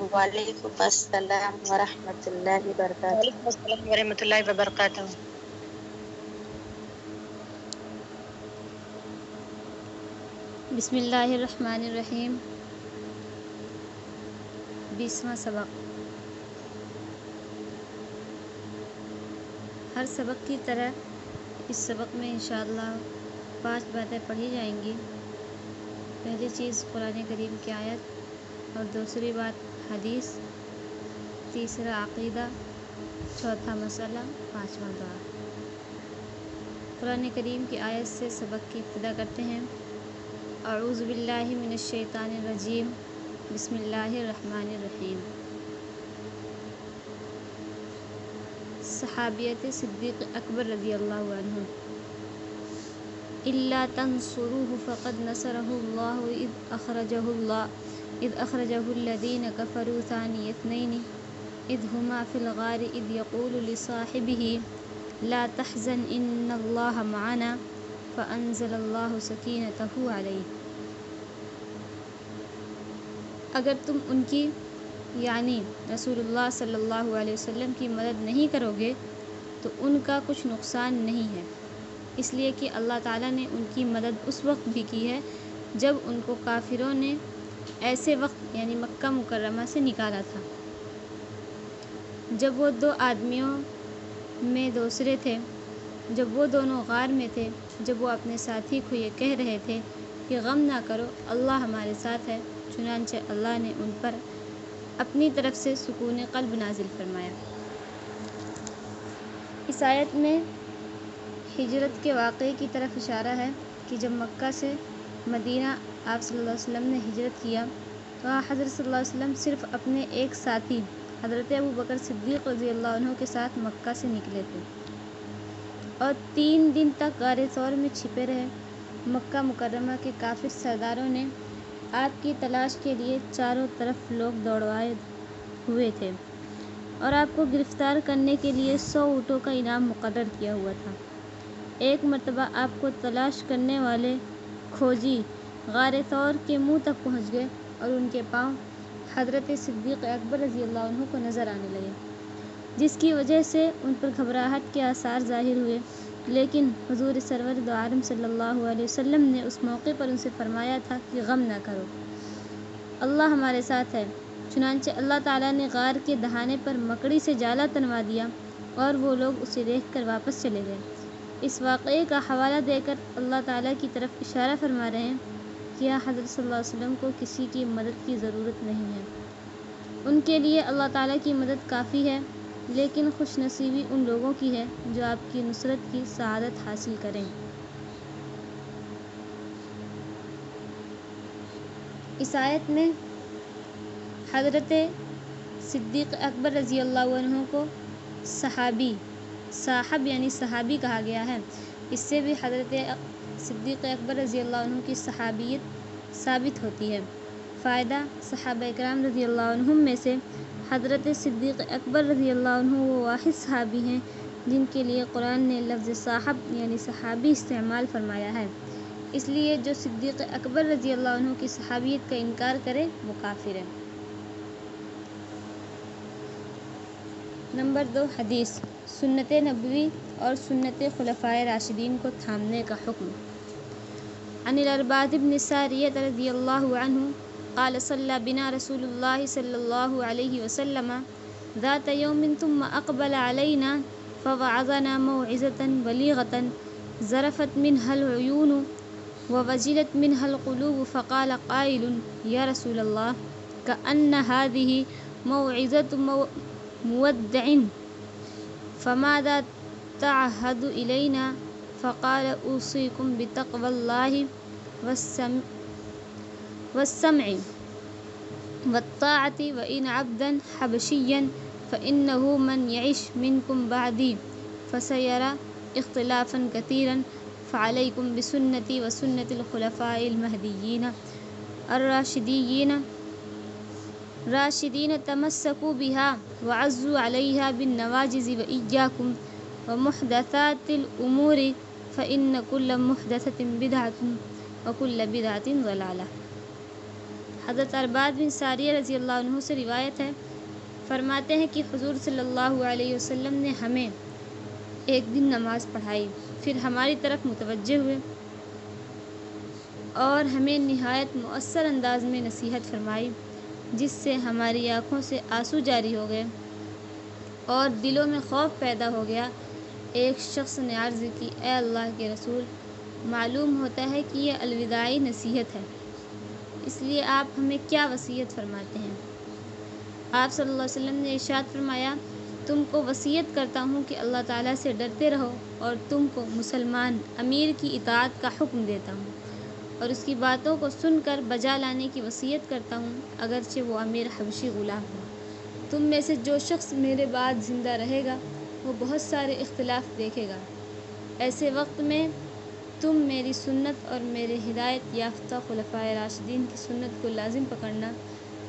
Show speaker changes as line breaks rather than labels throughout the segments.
وعلیکم السلام ورحمۃ اللہ وبرکاتہ۔
وعلیکم السلام ورحمۃ اللہ وبرکاتہ۔
بسم اللہ الرحمن الرحیم۔ 20واں سبق۔ ہر سبق کی طرح اس سبق میں انشاءاللہ 5 باتیں پڑھی جائیں گی۔ پہلی چیز قرآن کریم کی آیت، اور دوسری بات حدیث، تیسرا عقیدہ، چوتھا مسئلہ، پانچواں دعا۔ قرآن کریم کی آیت سے سبق کی ابتدا کرتے ہیں۔ اعوذ باللہ من الشیطان الرجیم، بسم اللہ الرحمن الرحیم۔ صحابیت صدیق اکبر رضی اللہ عنہ۔ الا تنصروه فقد نصره الله اذ اخرجه الذين كفروا ثاني اثنين اذ هما في الغار اذ يقول لصاحبه لا تحزن ان الله معنا فانزل الله سكينته عليه۔ اگر تم ان کی یعنی رسول اللہ صلی اللہ علیہ وسلم کی مدد نہیں کرو گے تو ان کا کچھ نقصان نہیں ہے، اس لیے کہ اللہ تعالیٰ نے ان کی مدد اس وقت بھی کی ہے جب ان کو کافروں نے ایسے وقت یعنی مکہ مکرمہ سے نکالا تھا جب وہ 2 آدمیوں میں دوسرے تھے، جب وہ دونوں غار میں تھے، جب وہ اپنے ساتھی کو یہ کہہ رہے تھے کہ غم نہ کرو، اللہ ہمارے ساتھ ہے، چنانچہ اللہ نے ان پر اپنی طرف سے سکون قلب نازل فرمایا۔ اس آیت میں ہجرت کے واقعے کی طرف اشارہ ہے کہ جب مکہ سے مدینہ آپ صلی اللہ علیہ وسلم نے ہجرت کیا تو حضرت صلی اللہ علیہ وسلم صرف اپنے ایک ساتھی حضرت ابو بکر صدیق رضی اللہ عنہ کے ساتھ مکہ سے نکلے تھے اور 3 دن تک غار ثور میں چھپے رہے۔ مکہ مکرمہ کے کافر سرداروں نے آپ کی تلاش کے لیے چاروں طرف لوگ دوڑائے ہوئے تھے اور آپ کو گرفتار کرنے کے لیے 100 اونٹوں کا انعام مقرر کیا ہوا تھا۔ ایک مرتبہ آپ کو تلاش کرنے والے کھوجی غار ثور کے منہ تک پہنچ گئے اور ان کے پاؤں حضرت صدیق اکبر رضی اللہ عنہ کو نظر آنے لگے، جس کی وجہ سے ان پر گھبراہٹ کے آثار ظاہر ہوئے، لیکن حضور سرور دو عالم صلی اللہ علیہ وسلم نے اس موقع پر ان سے فرمایا تھا کہ غم نہ کرو، اللہ ہمارے ساتھ ہے۔ چنانچہ اللہ تعالیٰ نے غار کے دہانے پر مکڑی سے جالا تنوا دیا اور وہ لوگ اسے دیکھ کر واپس چلے گئے۔ اس واقعے کا حوالہ دے کر اللہ تعالیٰ کی طرف اشارہ فرما رہے ہیں کہ حضرت صلی اللہ علیہ وسلم کو کسی کی مدد کی ضرورت نہیں ہے، ان کے لیے اللہ تعالیٰ کی مدد کافی ہے، لیکن خوش نصیبی ان لوگوں کی ہے جو آپ کی نصرت کی سعادت حاصل کریں۔ اس آیت میں حضرت صدیق اکبر رضی اللہ عنہ کو صاحب یعنی صحابی کہا گیا ہے۔ اس سے بھی حضرت صدیق اکبر رضی اللہ عنہ کی صحابیت ثابت ہوتی ہے۔ فائدہ: صحابہ اکرام رضی اللہ عنہم میں سے حضرت صدیق اکبر رضی اللہ عنہ وہ واحد صحابی ہیں جن کے لیے قرآن نے لفظ صاحب یعنی صحابی استعمال فرمایا ہے، اس لیے جو صدیق اکبر رضی اللہ عنہ کی صحابیت کا انکار کرے وہ کافر ہے۔ نمبر 2، حدیث، سنت نبوی اور سنت خلفائے راشدین کو تھامنے کا حکم۔ عن الارباد بن ساریہ رضی اللہ عنہ قال صلی بنا رسول اللہ صلی اللہ علیہ وسلم ذات یوم ثم اقبل علینا فوعظنا موعظة بلیغة ذرفت منها العیون ووجلت منها القلوب فقال قائل یا رسول اللہ کأن هذه موعظة مودع فماذا تعهد إلينا؟ فقال أوصيكم بتقوى الله والسمع والطاعة وإن عبدا حبشيا فإنه من يعش منكم بعدي فسيرى اختلافا كثيرا فعليكم بسنتي وسنة الخلفاء المهديين راشدين تمسكوا بها وعزوا عليها بالنواجذ وإياكم ومحدثات الأمور فإن كل محدثة بدعة وكل بدعة ضلالة۔ حضرت عرباد بن ساریہ رضی اللہ عنہ سے روایت ہے، فرماتے ہیں کہ حضور صلی اللہ علیہ وسلم نے ہمیں ایک دن نماز پڑھائی، پھر ہماری طرف متوجہ ہوئے اور ہمیں نہایت مؤثر انداز میں نصیحت فرمائی، جس سے ہماری آنکھوں سے آنسو جاری ہو گئے اور دلوں میں خوف پیدا ہو گیا۔ ایک شخص نے عرض کی، اے اللہ کے رسول، معلوم ہوتا ہے کہ یہ الوداعی نصیحت ہے، اس لیے آپ ہمیں کیا وصیت فرماتے ہیں؟ آپ صلی اللہ علیہ وسلم نے ارشاد فرمایا، تم کو وصیت کرتا ہوں کہ اللہ تعالیٰ سے ڈرتے رہو، اور تم کو مسلمان امیر کی اطاعت کا حکم دیتا ہوں اور اس کی باتوں کو سن کر بجا لانے کی وصیت کرتا ہوں، اگرچہ وہ امیر حبشی غلام ہو۔ تم میں سے جو شخص میرے بعد زندہ رہے گا وہ بہت سارے اختلاف دیکھے گا، ایسے وقت میں تم میری سنت اور میرے ہدایت یافتہ خلفائے راشدین کی سنت کو لازم پکڑنا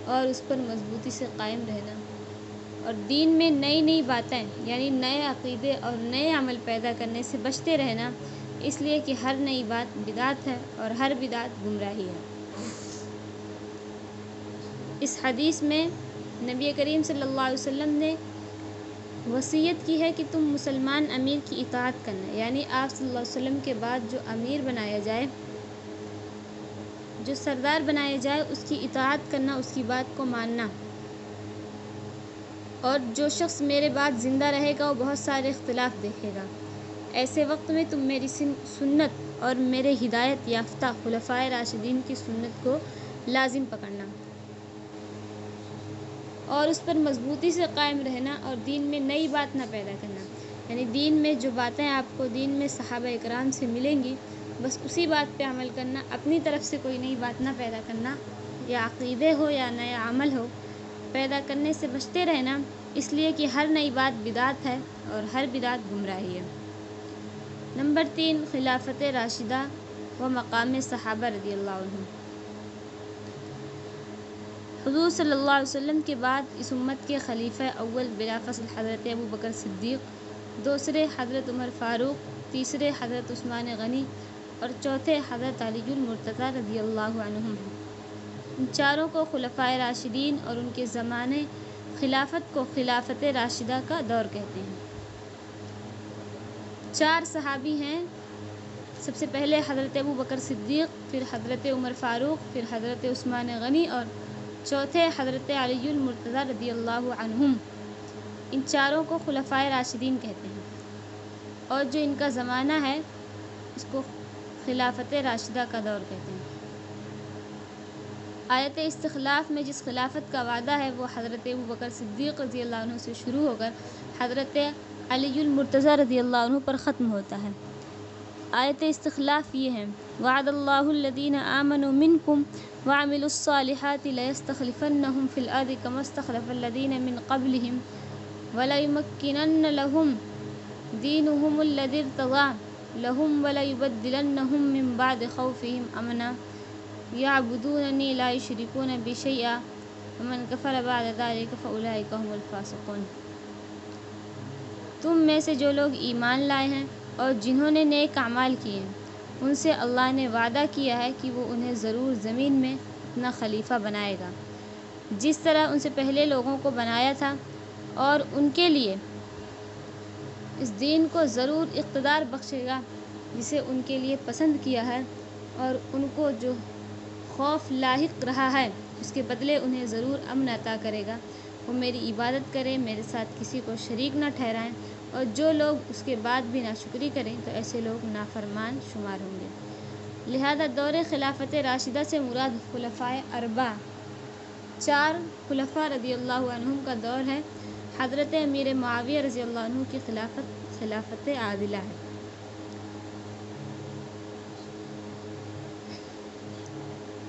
اور اس پر مضبوطی سے قائم رہنا، اور دین میں نئی نئی باتیں یعنی نئے عقیدے اور نئے عمل پیدا کرنے سے بچتے رہنا، اس لیے کہ ہر نئی بات بدعت ہے اور ہر بدعت گمراہی ہے۔ اس حدیث میں نبی کریم صلی اللہ علیہ وسلم نے وصیت کی ہے کہ تم مسلمان امیر کی اطاعت کرنا، یعنی آپ صلی اللہ علیہ وسلم کے بعد جو امیر بنایا جائے، جو سردار بنایا جائے، اس کی اطاعت کرنا، اس کی بات کو ماننا، اور جو شخص میرے بعد زندہ رہے گا وہ بہت سارے اختلاف دیکھے گا، ایسے وقت میں تم میری سنت اور میرے ہدایت یافتہ خلفائے راشدین کی سنت کو لازم پکڑنا اور اس پر مضبوطی سے قائم رہنا، اور دین میں نئی بات نہ پیدا کرنا، یعنی دین میں جو باتیں آپ کو دین میں صحابہ اکرام سے ملیں گی بس اسی بات پہ عمل کرنا، اپنی طرف سے کوئی نئی بات نہ پیدا کرنا، یا عقیدے ہو یا نیا عمل ہو پیدا کرنے سے بچتے رہنا، اس لیے کہ ہر نئی بات بدعت ہے اور ہر بدعت گمراہی ہے۔ نمبر 3، خلافت راشدہ و مقام صحابہ رضی اللہ عنہ۔ حضور صلی اللہ علیہ وسلم کے بعد اس امت کے خلیفہ اول بلا فصل حضرت ابو بکر صدیق، دوسرے حضرت عمر فاروق، تیسرے حضرت عثمان غنی اور چوتھے حضرت علی المرتضیٰ رضی اللہ عنہم ہیں۔ ان چاروں کو خلفائے راشدین اور ان کے زمانے خلافت کو خلافت راشدہ کا دور کہتے ہیں۔ 4 صحابی ہیں، سب سے پہلے حضرت ابو بکر صدیق، پھر حضرت عمر فاروق، پھر حضرت عثمان غنی اور چوتھے حضرت علی المرتضیٰ رضی اللہ عنہم۔ ان چاروں کو خلفائے راشدین کہتے ہیں، اور جو ان کا زمانہ ہے اس کو خلافت راشدہ کا دور کہتے ہیں۔ آیت استخلاف میں جس خلافت کا وعدہ ہے وہ حضرت ابو بکر صدیق رضی اللہ عنہ سے شروع ہو کر حضرت علی المرتضیٰ رضی اللہ عنہ پر ختم ہوتا ہے۔ آیت استخلاف یہ ہے، وعد اللہ الذین آمنوا منکم وعملوا الصالحات لیستخلفنہم فی الارض کما استخلف الذین من قبلہم ولیمکنن لہم دینہم الذی ارتضی لہم ولیبدلنہم من بعد خوفہم امنا یعبدوننی لا یشرکون بی شیئا ومن کفر بعد ذلک فاولئک هم الفاسقون۔ تم میں سے جو لوگ ایمان لائے ہیں اور جنہوں نے نیک اعمال کیے ہیں، ان سے اللہ نے وعدہ کیا ہے کہ وہ انہیں ضرور زمین میں اپنا خلیفہ بنائے گا، جس طرح ان سے پہلے لوگوں کو بنایا تھا، اور ان کے لیے اس دین کو ضرور اقتدار بخشے گا جسے ان کے لیے پسند کیا ہے، اور ان کو جو خوف لاحق رہا ہے اس کے بدلے انہیں ضرور امن عطا کرے گا۔ وہ میری عبادت کریں، میرے ساتھ کسی کو شریک نہ ٹھہرائیں، اور جو لوگ اس کے بعد بھی ناشکری کریں تو ایسے لوگ نافرمان شمار ہوں گے۔ لہذا دور خلافت راشدہ سے مراد خلفائے اربعہ 4 خلفاء رضی اللہ عنہم کا دور ہے۔ حضرت امیر معاویہ رضی اللہ عنہ کی خلافت عادلہ ہے۔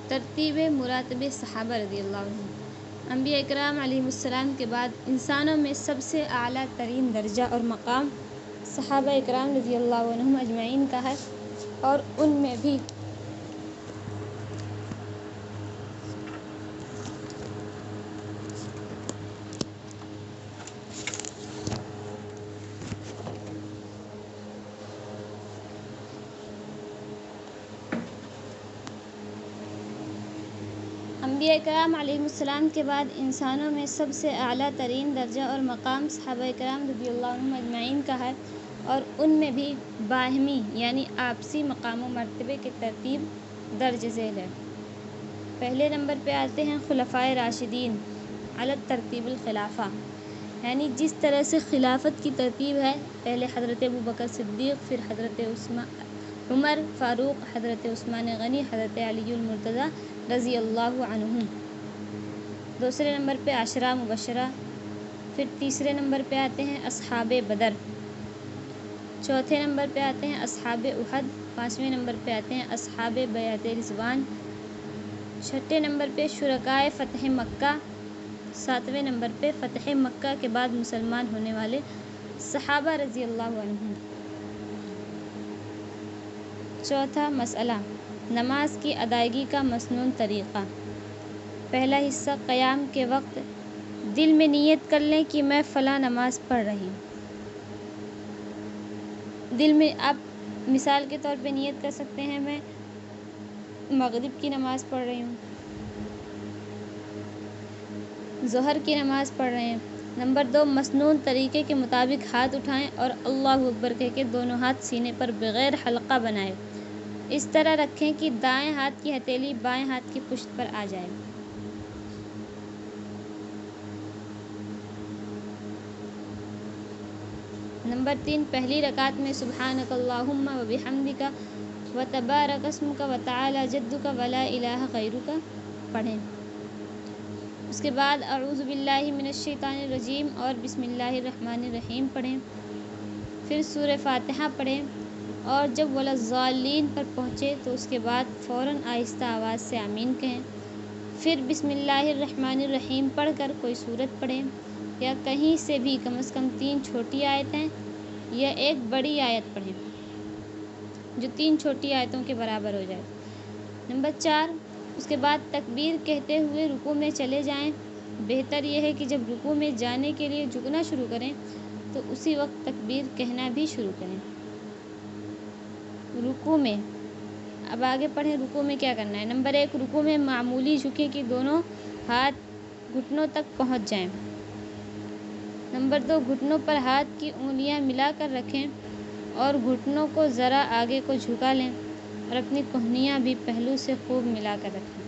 ترتیب مراتب صحابہ رضی اللہ عنہ۔ انبیاء اکرام علیہم السلام کے بعد انسانوں میں سب سے اعلیٰ ترین درجہ اور مقام صحابہ اکرام رضی اللہ عنہم اجمعین کا ہے، اور ان میں بھی انبیاء کرام علیہم السلام کے بعد انسانوں میں سب سے اعلیٰ ترین درجہ اور مقام صحابہ کرام رضی اللہ عنہم اجمعین کا ہے، اور ان میں بھی باہمی یعنی آپسی مقام و مرتبے کی ترتیب درج ذیل ہے۔ پہلے نمبر پہ آتے ہیں خلفائے راشدین علی ترتیب الخلافہ، یعنی جس طرح سے خلافت کی ترتیب ہے، پہلے حضرت ابوبکر صدیق، پھر حضرت عمر فاروق، حضرت عثمان غنی، حضرت علی المرتضیٰ رضی اللہ عنہم۔ دوسرے نمبر پہ عشرہ مبشرہ، پھر تیسرے نمبر پہ آتے ہیں اصحاب بدر، چوتھے نمبر پہ آتے ہیں اصحاب احد، پانچویں نمبر پہ آتے ہیں اصحاب بیعت رضوان، چھٹے نمبر پہ شرکائے فتح مکہ، ساتویں نمبر پہ فتح مکہ کے بعد مسلمان ہونے والے صحابہ رضی اللہ عنہم۔ چوتھا مسئلہ نماز کی ادائیگی کا مسنون طریقہ۔ پہلا حصہ قیام کے وقت دل میں نیت کر لیں کہ میں فلاں نماز پڑھ رہی ہوں۔ دل میں آپ مثال کے طور پہ نیت کر سکتے ہیں میں مغرب کی نماز پڑھ رہی ہوں، ظہر کی نماز پڑھ رہے ہیں۔ نمبر 2، مسنون طریقے کے مطابق ہاتھ اٹھائیں اور اللہ اکبر کہہ کے دونوں ہاتھ سینے پر بغیر حلقہ بنائے اس طرح رکھیں کہ دائیں ہاتھ کی ہتھیلی بائیں ہاتھ کی پشت پر آ جائے۔ نمبر 3، پہلی رکعت میں سبحانک اللہم و بحمدک و تبارک اسمک و تعالی جدک و لا الہ غیرک پڑھیں۔ اس کے بعد اعوذ باللہ من الشیطان الرجیم اور بسم اللہ الرحمن الرحیم پڑھیں، پھر سورہ فاتحہ پڑھیں، اور جب ولا الضالین پر پہنچے تو اس کے بعد فوراً آہستہ آواز سے آمین کہیں، پھر بسم اللہ الرحمن الرحیم پڑھ کر کوئی سورت پڑھیں، یا کہیں سے بھی کم از کم 3 چھوٹی آیتیں یا ایک بڑی آیت پڑھیں جو 3 چھوٹی آیتوں کے برابر ہو جائے۔ نمبر 4، اس کے بعد تکبیر کہتے ہوئے رکوع میں چلے جائیں۔ بہتر یہ ہے کہ جب رکوع میں جانے کے لیے جھکنا شروع کریں تو اسی وقت تکبیر کہنا بھی شروع کریں۔ رکوع میں اب آگے پڑھیں، رکوع میں کیا کرنا ہے۔ نمبر 1، رکوع میں معمولی جھکیں کہ دونوں ہاتھ گھٹنوں تک پہنچ جائیں۔ نمبر 2، گھٹنوں پر ہاتھ کی انگلیاں ملا کر رکھیں اور گھٹنوں کو ذرا آگے کو جھکا لیں اور اپنی کہنیاں بھی پہلو سے خوب ملا کر رکھیں۔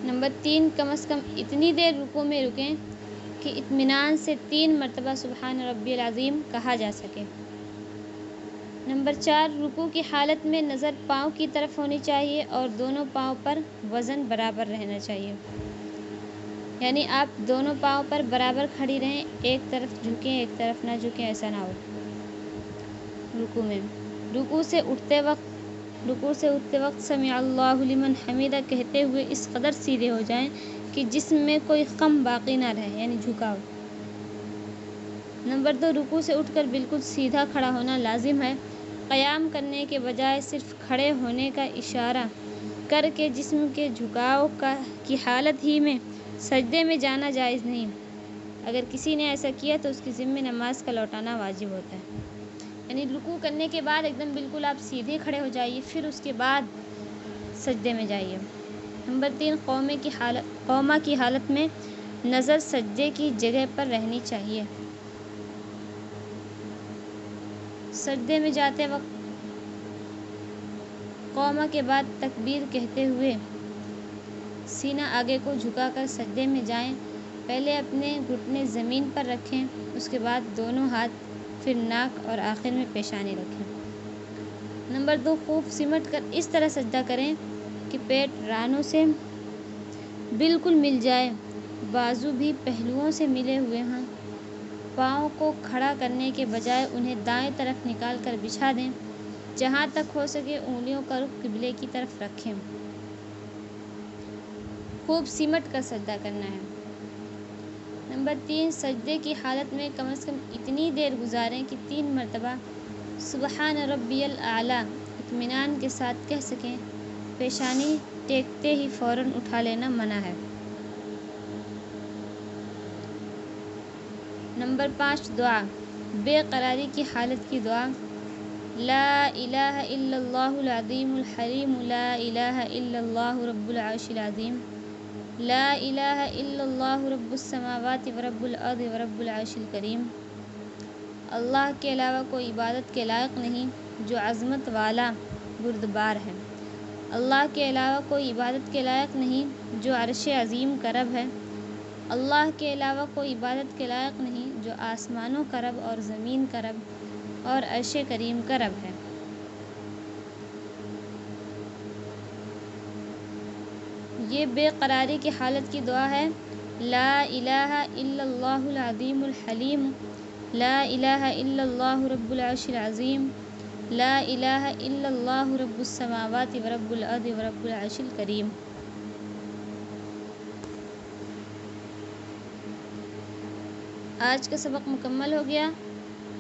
نمبر 3، کم از کم اتنی دیر رکوع میں رکیں کہ اطمینان سے 3 مرتبہ سبحان ربی العظیم کہا جا سکے۔ نمبر 4، رکوع کی حالت میں نظر پاؤں کی طرف ہونی چاہیے اور دونوں پاؤں پر وزن برابر رہنا چاہیے، یعنی آپ دونوں پاؤں پر برابر کھڑی رہیں، ایک طرف جھکیں ایک طرف نہ جھکیں، ایسا نہ ہو۔ رکوع میں رکوع سے اٹھتے وقت سمع اللہ لمن حمیدہ کہتے ہوئے اس قدر سیدھے ہو جائیں کہ جسم میں کوئی خم باقی نہ رہے، یعنی جھکاؤ۔ نمبر 2، رکوع سے اٹھ کر بالکل سیدھا کھڑا ہونا لازم ہے۔ قیام کرنے کے بجائے صرف کھڑے ہونے کا اشارہ کر کے جسم کے جھکاؤ کی حالت ہی میں سجدے میں جانا جائز نہیں۔ اگر کسی نے ایسا کیا تو اس کے ذمہ نماز کا لوٹانا واجب ہوتا ہے، یعنی رکوع کرنے کے بعد ایک دم بالکل آپ سیدھے کھڑے ہو جائیے، پھر اس کے بعد سجدے میں جائیے۔ نمبر 3، قوما کی حالت میں نظر سجدے کی جگہ پر رہنی چاہیے۔ سجدے میں جاتے وقت قوما کے بعد تکبیر کہتے ہوئے سینہ آگے کو جھکا کر سجدے میں جائیں۔ پہلے اپنے گھٹنے زمین پر رکھیں، اس کے بعد دونوں ہاتھ، پھر ناک اور آخر میں پیشانی رکھیں۔ نمبر 2، خوب سمٹ کر اس طرح سجدہ کریں کہ پیٹ رانوں سے بالکل مل جائے، بازو بھی پہلوؤں سے ملے ہوئے ہوں۔ پاؤں کو کھڑا کرنے کے بجائے انہیں دائیں طرف نکال کر بچھا دیں، جہاں تک ہو سکے انگلیوں کا رخ قبلے کی طرف رکھیں۔ خوب سمٹ کر سجدہ کرنا ہے۔ نمبر 3، سجدے کی حالت میں کم از کم اتنی دیر گزاریں کہ 3 مرتبہ سبحان ربی الاعلیٰ اطمینان کے ساتھ کہہ سکیں۔ پیشانی ٹیکتے ہی فوراً اٹھا لینا منع ہے۔ نمبر 5، دعا بے قراری کی حالت کی دعا۔ لا الہ الا اللہ العظیم الحلیم، لا الہ الا اللہ رب العرش العظیم، لا الہ الا اللہ رب السماوات ورب الارض ورب العرش الکریم۔ اللہ کے علاوہ کوئی عبادت کے لائق نہیں جو عظمت والا بردبار ہے۔ اللہ کے علاوہ کوئی عبادت کے لائق نہیں جو عرش عظیم کا رب ہے۔ اللہ کے علاوہ کوئی عبادت کے لائق نہیں جو آسمانوں کا رب اور زمین کا رب اور عرش کریم کا رب ہے۔ یہ بے قراری کی حالت کی دعا ہے۔ لا الہ الا اللہ العظیم الحلیم، لا الہ الا اللہ رب العرش العظیم، لا الہ الا اللہ رب السماوات ورب الارض ورب العرش الکریم۔ آج کا سبق مکمل ہو گیا۔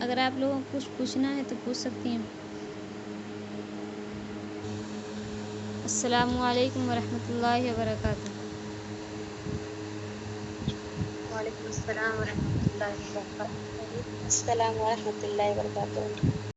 اگر آپ لوگوں کو کچھ پوچھنا ہے تو پوچھ سکتی ہیں۔ السلام علیکم ورحمۃ اللہ وبرکاتہ۔
وعلیکم السلام ورحمۃ اللہ وبرکاتہ۔
السلام ورحمۃ اللہ وبرکاتہ۔